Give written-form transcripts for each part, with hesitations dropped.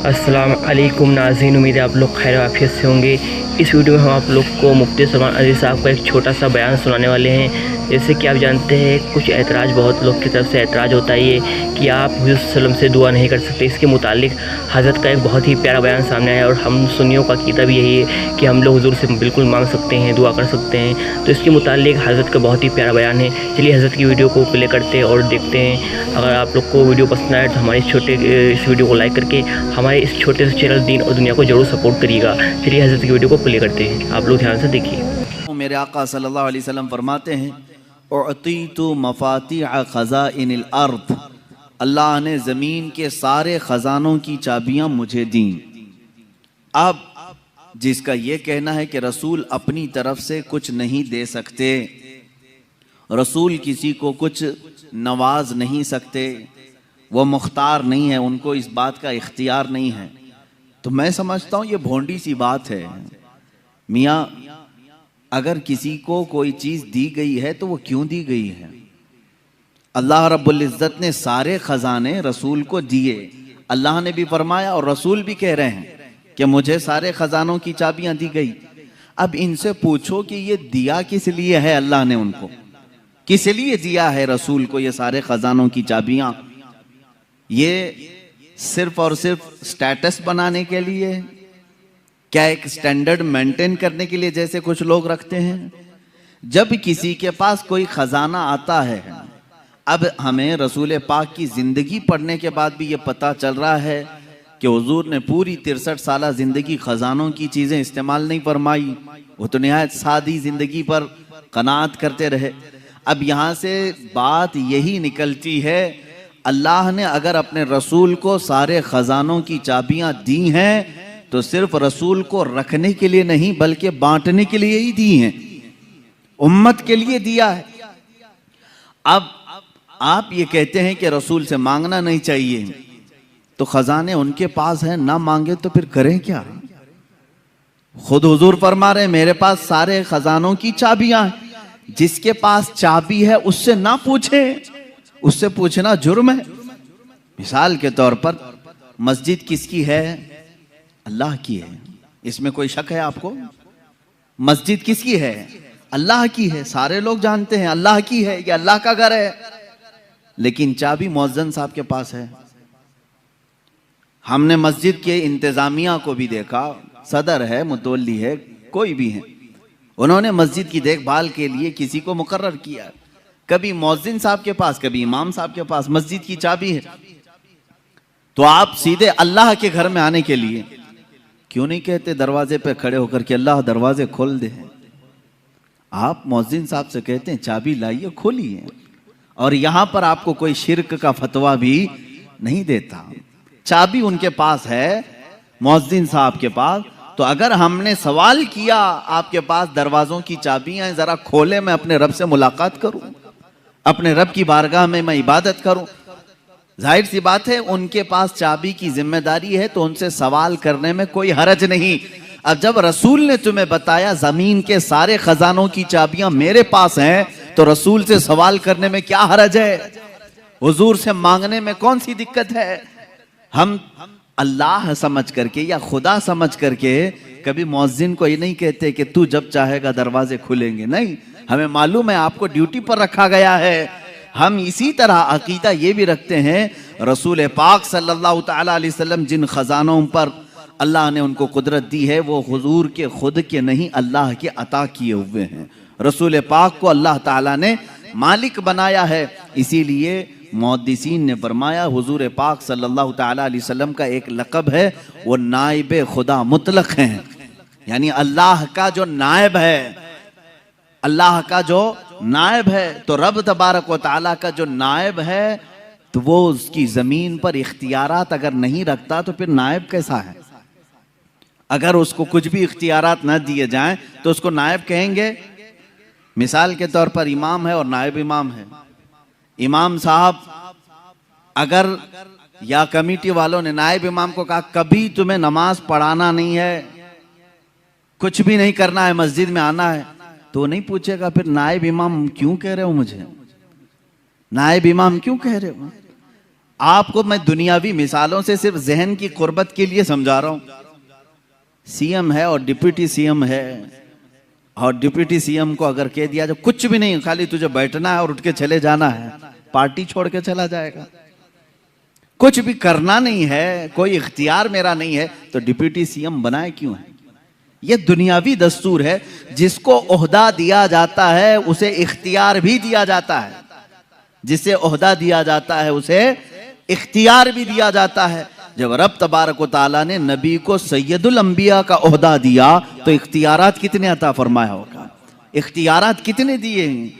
अस्सलाम वालेकुम नाज़रीन, उम्मीद है आप लोग खैर आफियत से होंगे। इस वीडियो में हम आप लोग को मुफ्ती सलमान अज़ीज़ साहब का एक छोटा सा बयान सुनाने वाले हैं। जैसे कि आप जानते हैं, कुछ ऐतराज़ बहुत लोग की तरफ से ऐतराज़ होता है ये कि आप हुज़ूर सल्लल्लाहु अलैहि वसल्लम से दुआ नहीं कर सकते। इसके मुतालिक हज़रत का एक बहुत ही प्यारा बयान सामने आया और हम सुन्नियों का अक़ीदा भी यही है कि हम लोग हुज़ूर से बिल्कुल मांग सकते हैं, दुआ कर सकते हैं। तो इसके मुतालिक हज़रत का बहुत ही प्यारा बयान है। चलिए हज़रत की वीडियो को प्ले करते हैं और देखते हैं। अगर आप लोग को वीडियो पसंद आए तो हमारे इस वीडियो को लाइक करके हमारे इस छोटे से चैनल दीन और दुनिया को ज़रूर सपोर्ट करिएगा। चलिए हज़रत की वीडियो को प्ले करते हैं, आप लोग ध्यान से देखिए। मेरे आका सल्लल्लाहु अलैहि वसल्लम फरमाते हैं, उअतीतु मफातिह खज़ाइनिल अर्द, अल्लाह ने ज़मीन के सारे ख़ज़ानों की चाबियाँ मुझे दी। अब जिसका ये कहना है कि रसूल अपनी तरफ से कुछ नहीं दे सकते, रसूल किसी को कुछ नवाज नहीं सकते, वो मुख्तार नहीं है, उनको इस बात का इख्तियार नहीं है, तो मैं समझता हूँ ये भोंडी सी बात है। मियाँ, अगर किसी को कोई चीज़ दी गई है तो वो क्यों दी गई है? अल्लाह रब्बुल इज़्ज़त ने सारे ख़जाने रसूल को दिए। अल्लाह ने भी फरमाया और रसूल भी कह रहे हैं कि मुझे सारे ख़जानों की चाबियाँ दी गई। अब इनसे पूछो कि ये दिया किस लिए है? अल्लाह ने उनको किस लिए दिया है रसूल को ये सारे ख़जानों की चाबियाँ? ये सिर्फ और सिर्फ स्टेटस बनाने के लिए? क्या एक स्टैंडर्ड मेंटेन करने के लिए, जैसे कुछ लोग रखते हैं? जब किसी के पास कोई खजाना आता है, अब हमें रसूल पाक की जिंदगी पढ़ने के बाद भी ये पता चल रहा है कि हुजूर ने पूरी 63 साल जिंदगी खजानों की चीजें इस्तेमाल नहीं फरमाई, वो तो निहायत सादी जिंदगी पर कनात करते रहे। अब यहाँ से बात यही निकलती है, अल्लाह ने अगर अपने रसूल को सारे खजानों की चाबियां दी हैं तो सिर्फ रसूल को रखने के लिए नहीं बल्कि बांटने के लिए ही दी हैं, उम्मत के लिए दिया है। अब आप ये कहते हैं कि रसूल से मांगना नहीं चाहिए, तो खजाने उनके पास हैं, ना मांगे तो फिर करें क्या? खुद हुजूर फरमा रहे मेरे पास सारे खजानों की चाबियां हैं, जिसके पास चाबी है उससे ना पूछे, उससे पूछना जुर्म है। मिसाल के तौर पर मस्जिद किसकी है? अल्लाह की है, इसमें कोई शक है आपको? मस्जिद किसकी है? अल्लाह की है, सारे लोग जानते हैं अल्लाह की है, ये अल्लाह का घर है। लेकिन चाबी मुअज्जिन साहब के पास है। हमने मस्जिद के इंतजामिया को भी देखा, सदर है, मुतवल्ली है, कोई भी है, उन्होंने मस्जिद की देखभाल के लिए किसी को मुकर्रर किया। कभी मुअज्जिन साहब के पास, कभी इमाम साहब के पास मस्जिद की चाबी है। तो आप सीधे अल्लाह के घर में आने के लिए क्यों नहीं कहते दरवाजे पे खड़े होकर के अल्लाह दरवाजे खोल दे? आप मुअज्जिन साहब से कहते हैं चाबी लाइए, खोलिए। और यहां पर आपको कोई शिर्क का फतवा भी नहीं देता। चाबी उनके पास है, मुअज्जिन साहब के पास। तो अगर हमने सवाल किया आपके पास दरवाजों की चाबियां हैं, जरा खोले, मैं अपने रब से मुलाकात करूं, अपने रब की बारगाह में मैं इबादत करूं, जाहिर सी बात है उनके पास चाबी की जिम्मेदारी है, तो उनसे सवाल करने में कोई हरज नहीं। अब जब रसूल ने तुम्हें बताया जमीन के सारे खजानों की चाबियां मेरे पास हैं, तो रसूल से सवाल करने में क्या हरज है? हुजूर से मांगने में कौन सी दिक्कत है? हम अल्लाह समझ करके या खुदा समझ करके कभी मुअज्जिन को ये नहीं कहते कि तू जब चाहेगा दरवाजे खुलेंगे। नहीं, हमें मालूम है आपको ड्यूटी पर रखा गया है। हम इसी तरह अकीदा ये भी रखते हैं, रसूल पाक सल्लल्लाहु तआला अलैहि वसल्लम जिन खजानों पर अल्लाह ने उनको कुदरत दी है, वो हुजूर के खुद के नहीं, अल्लाह के अता किए हुए हैं। रसूल पाक को अल्लाह ताला ने मालिक बनाया है। इसीलिए मुहद्दिसीन ने फरमाया हुजूर पाक सल्लल्लाहु तआला अलैहि वसल्लम का एक लक़ब है, वो नाइब खुदा मुतलक हैं, यानी अल्लाह का जो नायब है, अल्लाह का जो नायब है। तो रब तबारक व तआला का जो नायब है, तो वो उसकी जमीन पर इख्तियारात अगर नहीं रखता तो फिर नायब कैसा है? अगर उसको कुछ भी इख्तियारात न दिए जाएं तो उसको नायब कहेंगे? मिसाल के तौर पर इमाम है और नायब इमाम है। इमाम साहब अगर या कमेटी वालों ने नायब इमाम को कहा कभी तुम्हें नमाज पढ़ाना नहीं है, कुछ भी नहीं करना है, मस्जिद में आना है, तो नहीं पूछेगा फिर नायब इमाम क्यों कह रहे हो मुझे, नायब इमाम क्यों कह रहे हो? आपको मैं दुनियावी मिसालों से सिर्फ जहन की कुर्बत के लिए समझा रहा हूं। सीएम है और डिप्टी सीएम है, और डिप्टी सीएम को अगर कह दिया जो कुछ भी नहीं, खाली तुझे बैठना है और उठ के चले जाना है, पार्टी छोड़ के चला जाएगा। कुछ भी करना नहीं है, कोई इख्तियार मेरा नहीं है, तो डिप्टी सीएम बनाए क्यों है? ये दुनियावी दस्तूर है। जिसको ओहदा दिया जाता है उसे इख्तियार भी दिया जाता है, जिसे ओहदा दिया जाता है उसे इख्तियार भी दिया जाता है। जब रब तबारक व तआला ने नबी को सैयदुल अंबिया का ओहदा दिया तो इख्तियारात कितने अता फरमाया होगा, इख्तियारात कितने दिए हैं।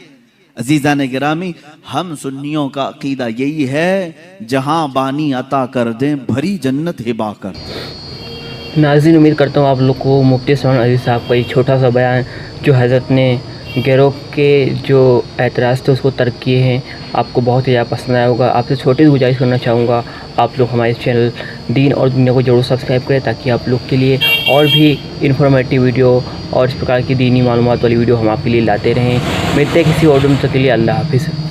अजीज़ान गिरामी, हम सुन्नियों का अकीदा यही है, जहां बानी अता कर दें भरी जन्नत हिबा कर दें। नाज़रीन, उम्मीद करता हूँ आप लोग को मुफ्ती उस्मान अज़ीज़ साहब का ये छोटा सा बयान जो हज़रत ने गिरोह के जो एतराज़ थे उसको तर्क किए हैं, आपको बहुत ही ज़्यादा पसंद आया होगा। आपसे छोटी सी गुजारिश करना चाहूँगा, आप लोग हमारे चैनल दीन और दुनिया को ज़रूर सब्सक्राइब करें, ताकि आप लोग के लिए और भी इन्फॉर्मेटिव वीडियो और इस प्रकार की दीनी मालूमात वाली वीडियो हम आपके लिए लाते रहें। मिलते हैं किसी और वीडियो में, तब तक के लिए अल्लाह हाफ़िज़।